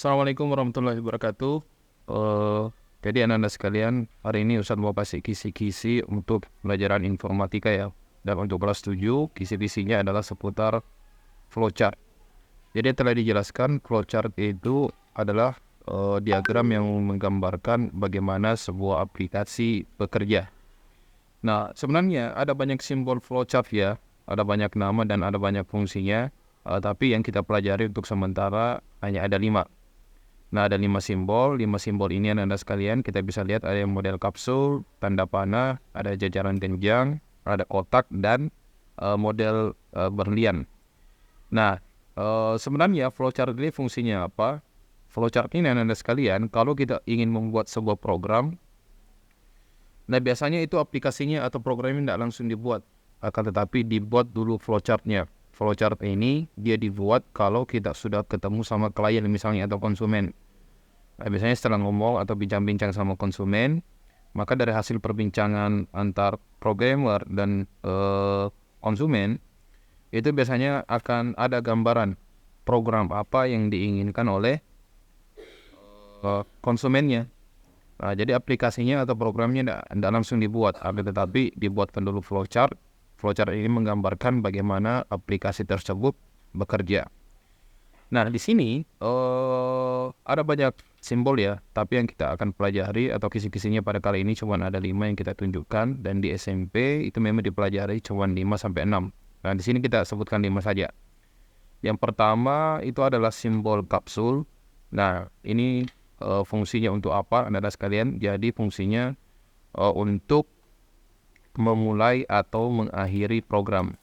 Assalamualaikum warahmatullahi wabarakatuh. Eh, jadi anak-anak sekalian, hari ini Ustadz mau kasih kisi-kisi untuk pelajaran informatika ya. Dan untuk kelas 7, kisi-kisinya adalah seputar flowchart. Jadi telah dijelaskan flowchart itu adalah diagram yang menggambarkan bagaimana sebuah aplikasi bekerja. Nah, sebenarnya ada banyak simbol flowchart ya, ada banyak nama dan ada banyak fungsinya. Tapi yang kita pelajari untuk sementara hanya ada 5. Nah, ada 5 simbol. 5 simbol ini anda sekalian kita bisa lihat ada yang model kapsul, tanda panah, ada jajaran genjang, ada kotak, dan model berlian. Nah, sebenarnya flowchart ini fungsinya apa? Flowchart ini anda sekalian, kalau kita ingin membuat sebuah program, nah biasanya itu aplikasinya atau programnya tidak langsung dibuat, akan tetapi dibuat dulu flowchartnya. Flowchart ini dia dibuat kalau kita sudah ketemu sama klien misalnya atau konsumen. Nah, biasanya setelah ngomong atau bincang-bincang sama konsumen, maka dari hasil perbincangan antar programmer dan konsumen, itu biasanya akan ada gambaran program apa yang diinginkan oleh konsumennya. Nah, jadi aplikasinya atau programnya tidak langsung dibuat, tetapi dibuatkan dulu flowchart. Flowchart ini menggambarkan bagaimana aplikasi tersebut bekerja. Nah, di sini ada banyak simbol ya, tapi yang kita akan pelajari atau kisi-kisinya pada kali ini cuma ada 5 yang kita tunjukkan, dan di SMP itu memang dipelajari cuma 5 sampai 6. Nah, di sini kita sebutkan 5 saja. Yang pertama itu adalah simbol kapsul. Nah, ini fungsinya untuk apa, Anda sekalian? Jadi fungsinya untuk memulai atau mengakhiri program.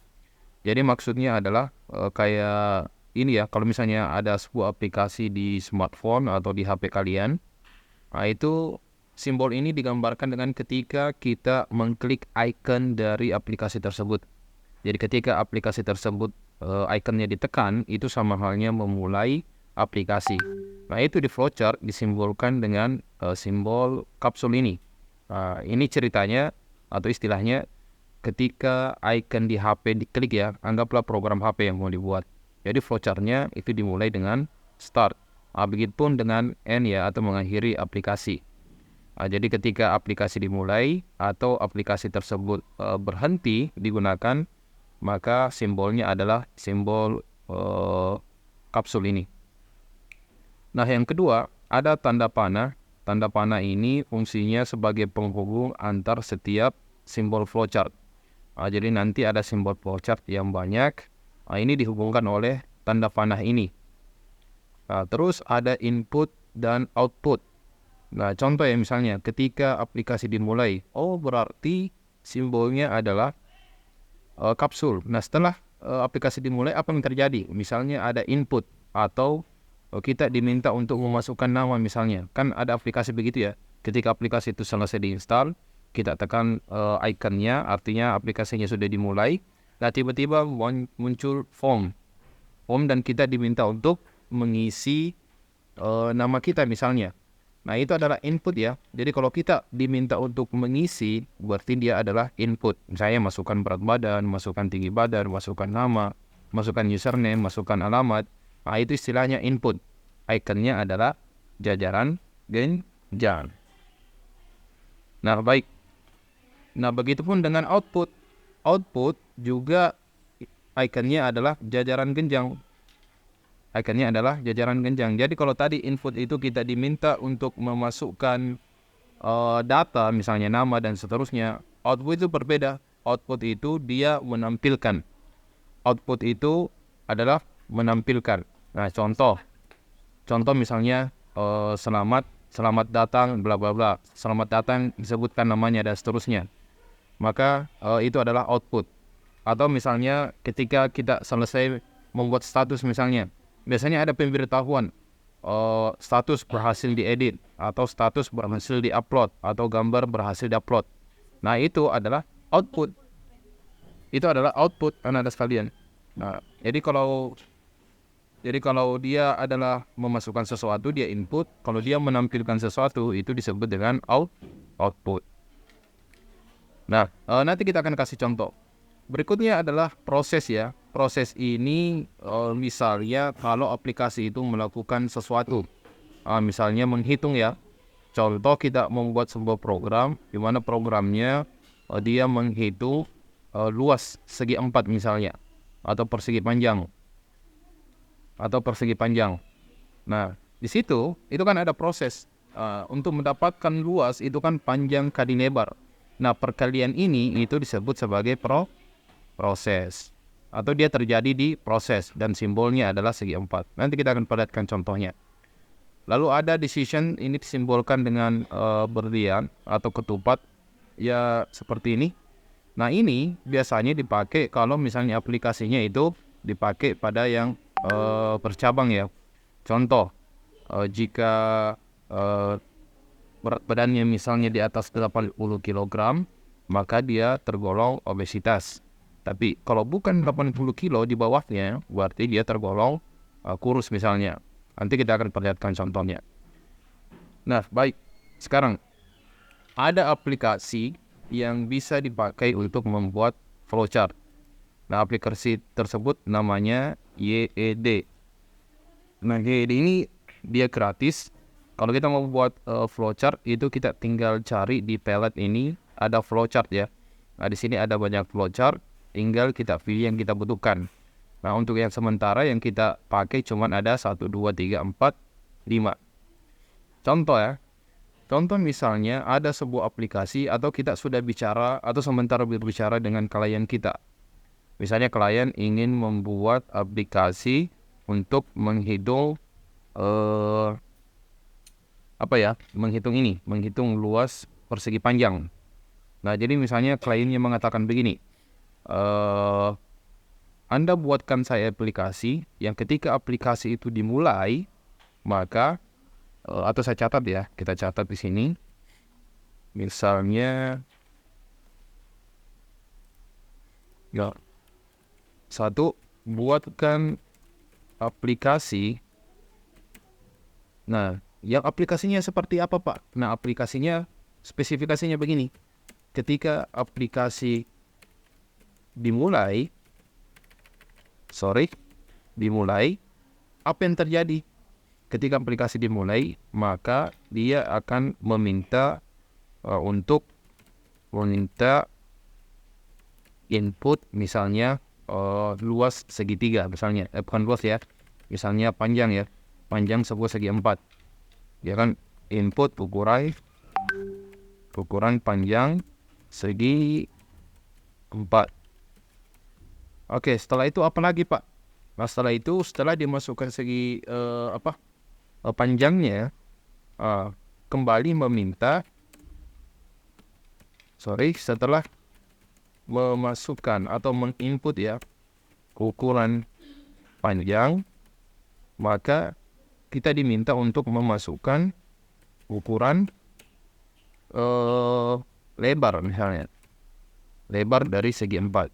Jadi maksudnya adalah kayak ini ya, kalau misalnya ada sebuah aplikasi di smartphone atau di HP kalian, nah itu simbol ini digambarkan dengan ketika kita mengklik icon dari aplikasi tersebut. Jadi ketika aplikasi tersebut ikonnya ditekan, itu sama halnya memulai aplikasi. Nah, itu di flowchart disimbolkan dengan simbol kapsul ini. Nah, ini ceritanya atau istilahnya ketika icon di HP diklik ya, anggaplah program HP yang mau dibuat. Jadi flowchartnya itu dimulai dengan start. Begitupun dengan end ya, atau mengakhiri aplikasi. Jadi ketika aplikasi dimulai atau aplikasi tersebut berhenti digunakan, maka simbolnya adalah simbol kapsul ini. Nah, yang kedua ada tanda panah. Tanda panah ini fungsinya sebagai penghubung antar setiap simbol flowchart. Jadi nanti ada simbol flowchart yang banyak. Ini dihubungkan oleh tanda panah ini. Terus ada input dan output. Nah, contoh ya misalnya ketika aplikasi dimulai, berarti simbolnya adalah kapsul. Nah, setelah aplikasi dimulai, apa yang terjadi? Misalnya ada input atau kita diminta untuk memasukkan nama misalnya. Kan ada aplikasi begitu ya. Ketika aplikasi itu selesai diinstal, kita tekan ikonnya, artinya aplikasinya sudah dimulai. Nah, tiba-tiba muncul form dan kita diminta untuk mengisi nama kita misalnya. Nah, itu adalah input ya. Jadi kalau kita diminta untuk mengisi, berarti dia adalah input. Misalnya masukkan berat badan, masukkan tinggi badan, masukkan nama, masukkan username, masukkan alamat. Nah, itu istilahnya input. Ikonnya adalah jajaran genjang. Nah, baik. Nah, begitupun dengan output. Output juga ikonnya adalah jajaran genjang. Ikonnya adalah jajaran genjang. Jadi kalau tadi input itu kita diminta untuk memasukkan data, misalnya nama dan seterusnya, output itu berbeda. Output itu dia menampilkan. Output itu adalah menampilkan. Nah, contoh misalnya selamat datang bla bla bla. Selamat datang disebutkan namanya dan seterusnya. Maka itu adalah output. Atau misalnya ketika kita selesai membuat status misalnya, biasanya ada pemberitahuan status berhasil diedit atau status berhasil diupload atau gambar berhasil diupload. Nah, itu adalah output. Itu adalah output anak-anak sekalian. Nah, jadi kalau dia adalah memasukkan sesuatu, dia input. Kalau dia menampilkan sesuatu, itu disebut dengan output. Nah, nanti kita akan kasih contoh. Berikutnya adalah proses ya. Proses ini misalnya kalau aplikasi itu melakukan sesuatu. misalnya menghitung ya. Contoh kita membuat sebuah program di mana programnya dia menghitung luas segi 4 misalnya, atau persegi panjang. Nah, di situ itu kan ada proses. Untuk mendapatkan luas itu kan panjang kali lebar. Nah, perkalian ini itu disebut sebagai proses. Atau dia terjadi di proses dan simbolnya adalah segi 4. Nanti kita akan perlihatkan contohnya. Lalu ada decision, ini disimbolkan dengan berlian atau ketupat ya seperti ini. Nah, ini biasanya dipakai kalau misalnya aplikasinya itu dipakai pada yang bercabang ya. Contoh, jika berat badannya misalnya di atas 80 kg, maka dia tergolong obesitas. Tapi kalau bukan 80 kilo di bawahnya, berarti dia tergolong kurus misalnya. Nanti kita akan perlihatkan contohnya. Nah, baik. Sekarang, ada aplikasi yang bisa dipakai untuk membuat flowchart. Nah, aplikasi tersebut namanya YED. Nah, YED ini dia gratis. Kalau kita mau buat flowchart, itu kita tinggal cari di palette ini, ada flowchart ya. Nah, di sini ada banyak flowchart, tinggal kita pilih yang kita butuhkan. Nah, untuk yang sementara yang kita pakai cuman ada 1, 2, 3, 4, 5. Contoh ya. Contoh misalnya ada sebuah aplikasi atau kita sudah bicara atau sementara berbicara dengan klien kita. Misalnya klien ingin membuat aplikasi untuk menghitung menghitung luas persegi panjang. Nah, jadi misalnya kliennya mengatakan begini, Anda buatkan saya aplikasi yang ketika aplikasi itu dimulai, maka atau saya catat ya, kita catat di sini. Misalnya ya, 1, buatkan aplikasi. Nah, yang aplikasinya seperti apa, Pak? Nah, aplikasinya spesifikasinya begini. Ketika aplikasi dimulai, apa yang terjadi? Ketika aplikasi dimulai, maka dia akan meminta untuk meminta input misalnya luas segitiga misalnya, bukan luas ya, misalnya panjang ya, panjang sebuah segi 4. Ya kan, input ukuran panjang segi 4. Oke, setelah itu apa lagi, Pak? Nah, setelah dimasukkan segi panjangnya, kembali meminta setelah memasukkan atau menginput ya ukuran panjang, maka kita diminta untuk memasukkan ukuran lebar misalnya, lebar dari segi 4.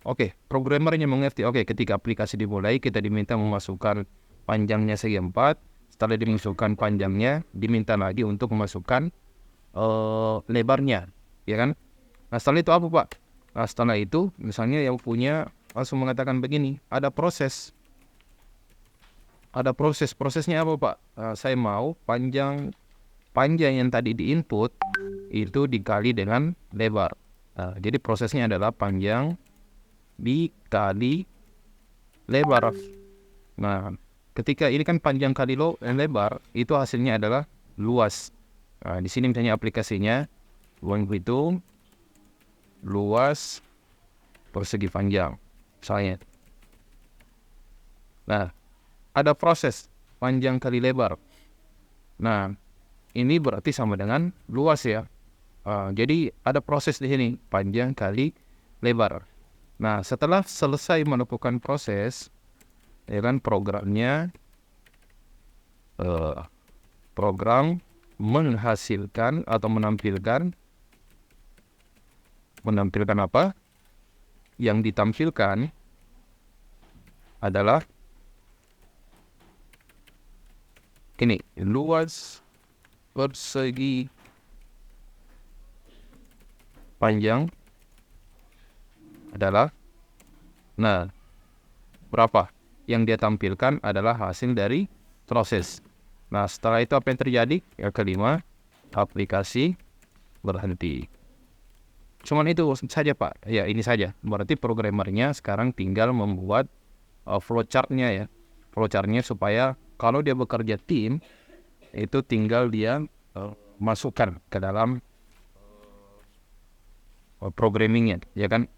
Oke, programmernya mengerti. Oke, ketika aplikasi dimulai, kita diminta memasukkan panjangnya segi 4. Setelah dimasukkan panjangnya, diminta lagi untuk memasukkan lebarnya, ya kan? Nah, setelah itu apa, Pak? Nah, setelah itu, misalnya yang punya langsung mengatakan begini, ada proses. Prosesnya apa, Pak? Saya mau panjang yang tadi diinput itu dikali dengan lebar. Jadi prosesnya adalah panjang dikali lebar. Nah, ketika ini kan panjang kali lebar, itu hasilnya adalah luas. Nah, di sini misalnya aplikasinya menghitung luas persegi panjang misalnya. Nah, ada proses panjang kali lebar. Nah, ini berarti sama dengan luas ya. Jadi ada proses di sini, panjang kali lebar. Nah, setelah selesai melakukan proses, ya kan, program menghasilkan atau menampilkan apa? Yang ditampilkan adalah ini, luas persegi panjang adalah, nah, berapa? Yang dia tampilkan adalah hasil dari proses. Nah, setelah itu apa yang terjadi? Yang kelima, aplikasi berhenti. Cuman itu saja Pak. Ya, ini saja. Berarti programmernya sekarang tinggal membuat flowchart-nya ya. Flowchart-nya supaya kalau dia bekerja tim, itu tinggal dia masukkan ke dalam programmingnya, ya kan?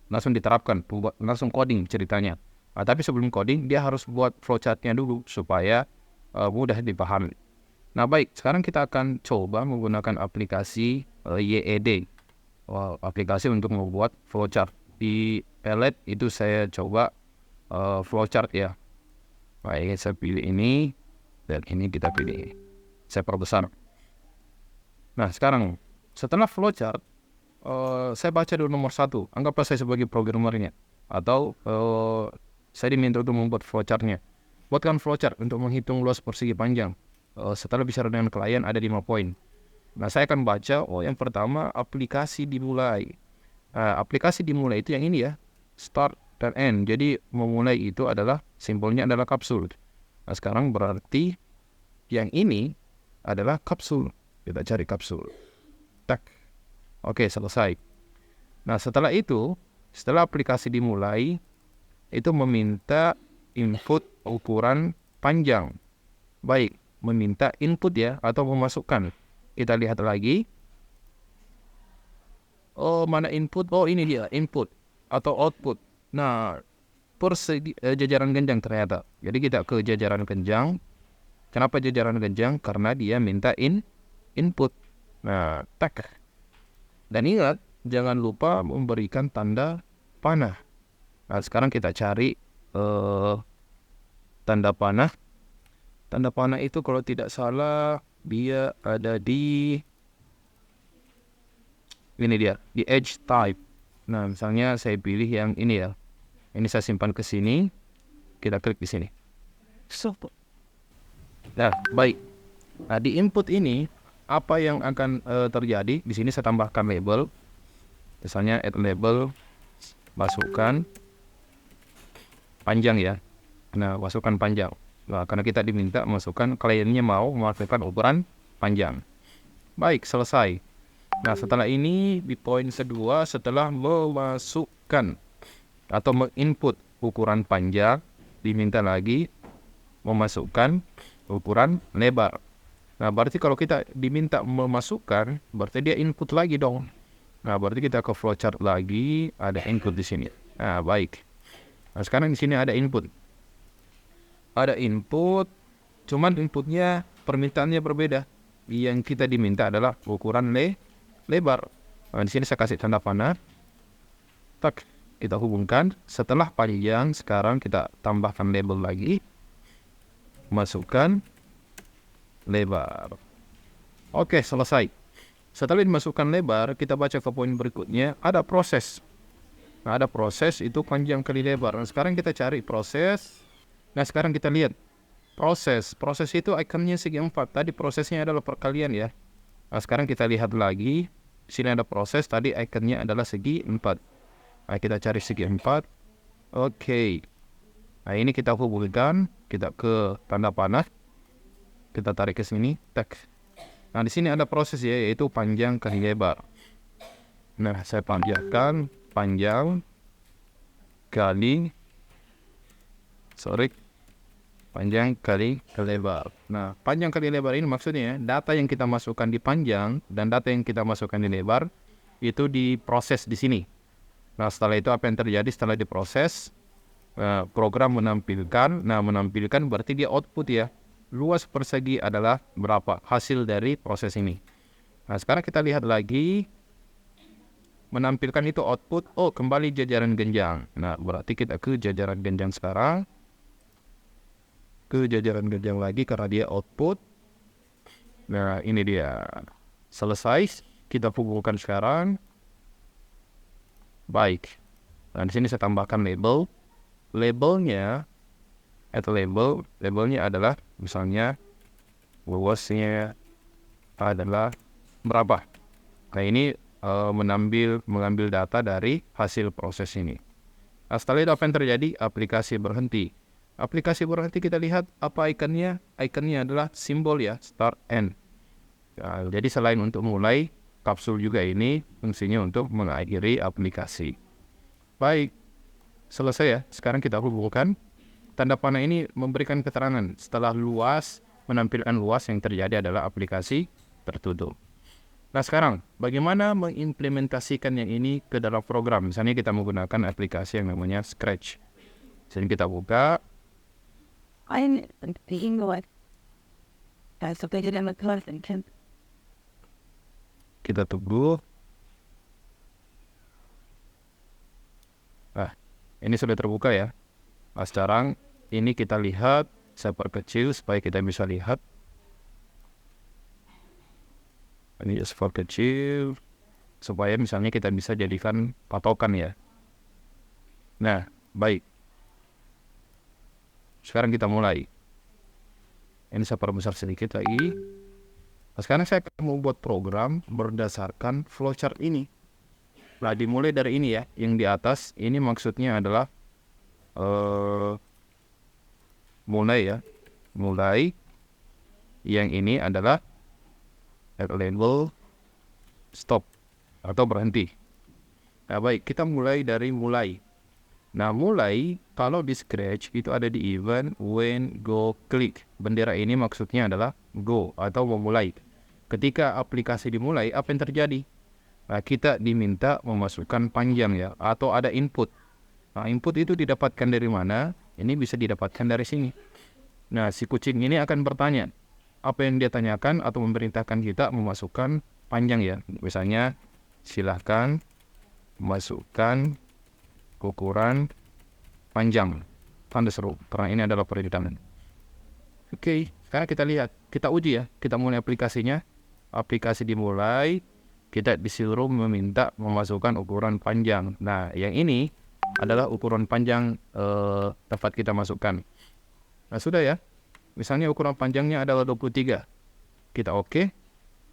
Langsung diterapkan, langsung coding ceritanya. Tapi sebelum coding, dia harus buat flowchart-nya dulu supaya mudah dipahami. Nah baik, sekarang kita akan coba menggunakan aplikasi YED. Aplikasi untuk membuat flowchart. Di Pelet itu saya coba flowchart ya. Baik, saya pilih ini, dan ini kita pilih. Saya perbesar. Nah sekarang, setelah flowchart, saya baca dulu nomor 1. Anggaplah saya sebagai programmernya. Atau saya diminta untuk membuat flowchart-nya. Buatkan flowchart untuk menghitung luas persegi panjang. Setelah bicara dengan klien ada 5 poin. Nah saya akan baca, yang pertama aplikasi dimulai. Aplikasi dimulai itu yang ini ya, start dan end. Jadi memulai itu adalah, simbolnya adalah kapsul. Nah sekarang berarti yang ini adalah kapsul. Kita cari kapsul. Tak. Oke, selesai. Nah setelah itu, setelah aplikasi dimulai, itu meminta input ukuran panjang. Baik, meminta input ya, atau memasukkan. Kita lihat lagi. Mana input? Ini dia, input atau output. Nah, persegi jajaran genjang ternyata. Jadi kita ke jajaran genjang. Kenapa jajaran genjang? Karena dia minta input. Nah, tak. Dan ingat, jangan lupa memberikan tanda panah. Nah, sekarang kita cari tanda panah. Tanda panah itu kalau tidak salah dia ada di ini dia, di edge type. Nah, misalnya saya pilih yang ini ya. Ini saya simpan ke sini. Kita klik di sini. Nah, baik. Nah, di input ini apa yang akan terjadi? Di sini saya tambahkan label. Misalnya add label, masukkan panjang ya. Nah, masukkan panjang. Nah, karena kita diminta masukkan, kliennya mau masukkan ukuran panjang. Baik, selesai. Nah, setelah ini di poin kedua, setelah memasukkan atau menginput ukuran panjang, diminta lagi memasukkan ukuran lebar. Nah, berarti kalau kita diminta memasukkan, berarti dia input lagi dong. Nah, berarti kita ke flowchart lagi, ada input di sini. Nah, baik. Nah, sekarang di sini ada input. Ada input, cuman inputnya permintaannya berbeda. Yang kita diminta adalah ukuran lebar. Nah, di sini saya kasih tanda panah. Tak, kita hubungkan. Setelah panjang, sekarang kita tambahkan label lagi. Masukkan lebar. Oke, selesai. Setelah dimasukkan lebar, kita baca ke poin berikutnya. Ada proses. Nah, ada proses itu panjang kali lebar. Nah, sekarang kita cari proses. Nah, sekarang kita lihat proses. Proses itu ikonnya segi 4. Tadi prosesnya adalah perkalian ya. Nah, sekarang kita lihat lagi. Di sini ada proses. Tadi ikonnya adalah segi 4. Nah, kita cari segi 4. Oke. Nah, ini kita hubungkan. Kita ke tanda panah. Kita tarik ke sini. Tak. Nah, di sini ada proses ya, yaitu panjang kali lebar. Nah, saya panjangkan panjang kali panjang kali lebar. Nah, panjang kali lebar ini maksudnya data yang kita masukkan di panjang dan data yang kita masukkan di lebar itu diproses di sini. Nah, setelah itu apa yang terjadi setelah diproses? Program menampilkan. Nah, menampilkan berarti dia output ya. Luas persegi adalah berapa hasil dari proses ini. Nah, sekarang kita lihat lagi. Menampilkan itu output. Kembali jajaran genjang. Nah, berarti kita ke jajaran genjang sekarang. Ke jajaran genjang lagi karena dia output. Nah, ini dia. Selesai. Kita hubungkan sekarang. Baik. Nah, di sini saya tambahkan label. Labelnya atau labelnya adalah misalnya luasnya adalah berapa. Nah, ini mengambil data dari hasil proses ini. Nah, setelah itu apa yang terjadi? Aplikasi berhenti. Aplikasi berhenti kita lihat apa ikonnya. Ikonnya adalah simbol ya, start end. Nah, jadi selain untuk mulai, kapsul juga ini fungsinya untuk mengakhiri aplikasi. Baik, selesai ya. Sekarang kita hubungkan. Tanda panah ini memberikan keterangan setelah luas, menampilkan luas yang terjadi adalah aplikasi tertutup. Nah sekarang, bagaimana mengimplementasikan yang ini ke dalam program? Misalnya kita menggunakan aplikasi yang namanya Scratch. Jadi kita buka. Kita tunggu. Nah, ini sudah terbuka ya. Nah, sekarang ini kita lihat, saya perkecil supaya kita bisa lihat. Ini saya perkecil supaya misalnya kita bisa jadikan patokan ya. Nah, baik. Sekarang kita mulai. Ini saya perbesar sedikit lagi. Nah, sekarang saya akan membuat program berdasarkan flowchart ini. Nah, dimulai dari ini ya. Yang di atas, ini maksudnya adalah mulai ya. Mulai. Yang ini adalah label stop atau berhenti. Nah, baik. Kita mulai dari mulai. Nah, mulai kalau di Scratch itu ada di event when go click. Bendera ini maksudnya adalah go atau memulai. Ketika aplikasi dimulai, apa yang terjadi? Nah, kita diminta memasukkan panjang ya, atau ada input. Nah, input itu didapatkan dari mana? Ini bisa didapatkan dari sini. Nah, si kucing ini akan bertanya. Apa yang dia tanyakan atau memerintahkan kita memasukkan panjang ya. Misalnya, silahkan masukkan ukuran panjang. Tanda seru, karena ini adalah perintah. Oke, sekarang kita lihat. Kita uji ya. Kita mulai aplikasinya. Aplikasi dimulai. Kita disuruh meminta memasukkan ukuran panjang. Nah, yang ini adalah ukuran panjang tempat kita masukkan. Nah, sudah ya. Misalnya ukuran panjangnya adalah 23. Kita oke.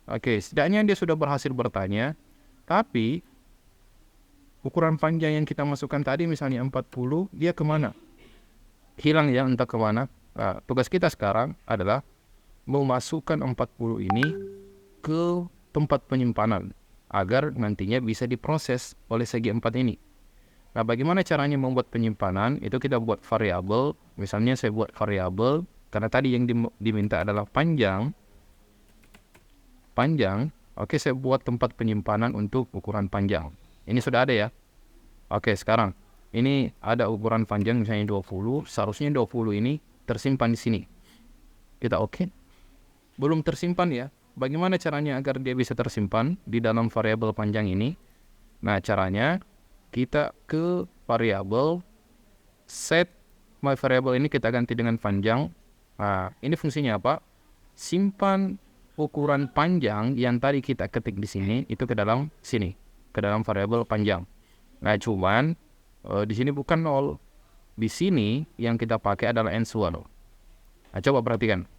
Oke, setidaknya dia sudah berhasil bertanya. Tapi, ukuran panjang yang kita masukkan tadi misalnya 40, dia kemana? Hilang ya, entah kemana. Nah, tugas kita sekarang adalah memasukkan 40 ini ke tempat penyimpanan agar nantinya bisa diproses oleh segi 4 ini. Nah, bagaimana caranya membuat penyimpanan? Itu kita buat variabel. Misalnya saya buat variabel karena tadi yang diminta adalah panjang. Oke, saya buat tempat penyimpanan untuk ukuran panjang. Ini sudah ada ya. Oke, sekarang ini ada ukuran panjang misalnya 20. Seharusnya 20 ini tersimpan di sini. Kita oke. Belum tersimpan ya. Bagaimana caranya agar dia bisa tersimpan di dalam variabel panjang ini? Nah, caranya kita ke variabel set my variable ini kita ganti dengan panjang. Nah, ini fungsinya apa? Simpan ukuran panjang yang tadi kita ketik di sini itu ke dalam sini, ke dalam variabel panjang. Nah, cuman di sini bukan 0. Di sini yang kita pakai adalah answer. Nah, coba perhatikan.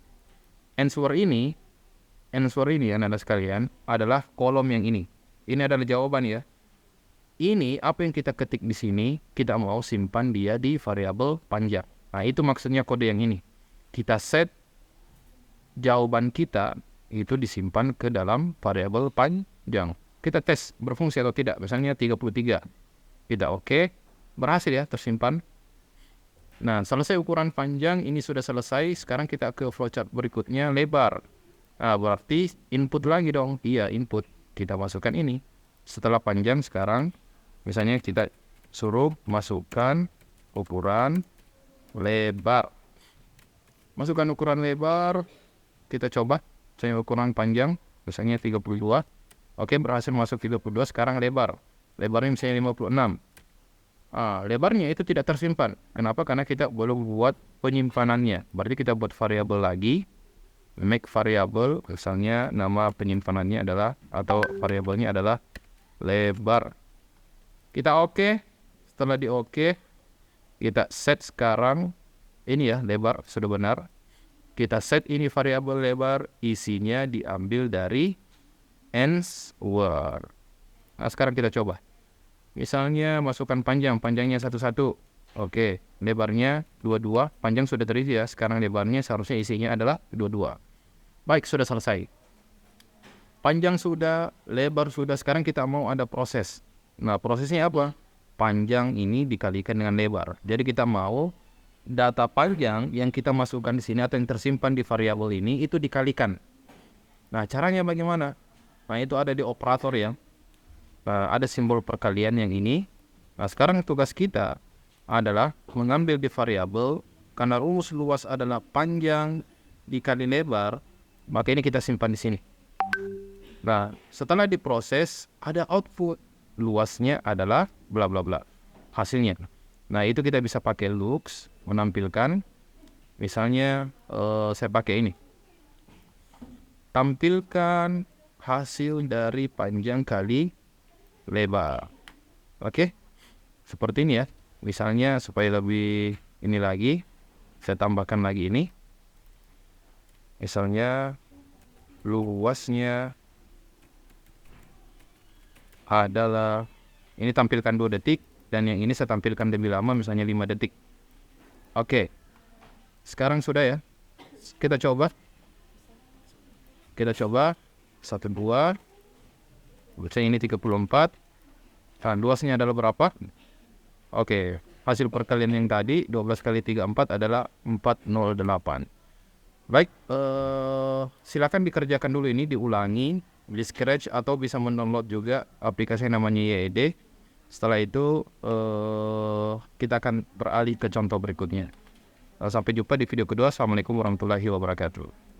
Answer ini anak-anak sekalian adalah kolom yang ini. Ini adalah jawaban ya. Ini apa yang kita ketik di sini, kita mau simpan dia di variabel panjang. Nah, itu maksudnya kode yang ini. Kita set jawaban kita itu disimpan ke dalam variabel panjang. Kita tes berfungsi atau tidak. Misalnya 33. Kita oke. Berhasil ya tersimpan. Nah, selesai ukuran panjang, ini sudah selesai. Sekarang kita ke flowchart berikutnya, lebar. Nah, berarti input lagi dong. Iya, input. Kita masukkan ini. Setelah panjang sekarang, misalnya kita suruh masukkan ukuran lebar. Masukkan ukuran lebar. Kita coba. Misalnya ukuran panjang, misalnya 32. Oke, berhasil masuk 32. Sekarang lebar. Lebarnya misalnya 56. Lebarnya itu tidak tersimpan. Kenapa? Karena kita belum buat penyimpanannya. Berarti kita buat variabel lagi. Make variabel, misalnya nama penyimpanannya adalah, atau variabelnya adalah lebar. Kita oke. Setelah di oke, kita set sekarang. Ini ya, lebar sudah benar. Kita set ini variabel lebar, isinya diambil dari answer. Nah, sekarang kita coba. Misalnya masukkan panjangnya 11. Oke, lebarnya 22, panjang sudah terisi ya. Sekarang lebarnya seharusnya isinya adalah 22. Baik, sudah selesai. Panjang sudah, lebar sudah, sekarang kita mau ada proses. Nah, prosesnya apa? Panjang ini dikalikan dengan lebar. Jadi kita mau data panjang yang kita masukkan di sini atau yang tersimpan di variabel ini itu dikalikan. Nah, caranya bagaimana? Nah, itu ada di operator ya. Ada simbol perkalian yang ini. Nah, sekarang tugas kita adalah mengambil di variabel, karena rumus luas adalah panjang dikali lebar, maka ini kita simpan di sini. Nah, setelah diproses ada output, luasnya adalah bla bla bla, hasilnya. Nah, itu kita bisa pakai looks menampilkan, misalnya saya pakai ini, tampilkan hasil dari panjang kali lebar. Oke, seperti ini ya. Misalnya supaya lebih ini lagi, saya tambahkan lagi ini. Misalnya luasnya adalah, ini tampilkan 2 detik, dan yang ini saya tampilkan lebih lama, misalnya 5 detik. Oke, sekarang sudah ya. Kita coba 1, 2, misalnya ini 34. Nah, luasnya adalah berapa? Oke, hasil perkalian yang tadi 12 kali 34 adalah 408. Baik, silakan dikerjakan dulu ini, diulangi di Scratch atau bisa mendownload juga aplikasi yang namanya YED. Setelah itu kita akan beralih ke contoh berikutnya. Sampai jumpa di video kedua. Assalamualaikum warahmatullahi wabarakatuh.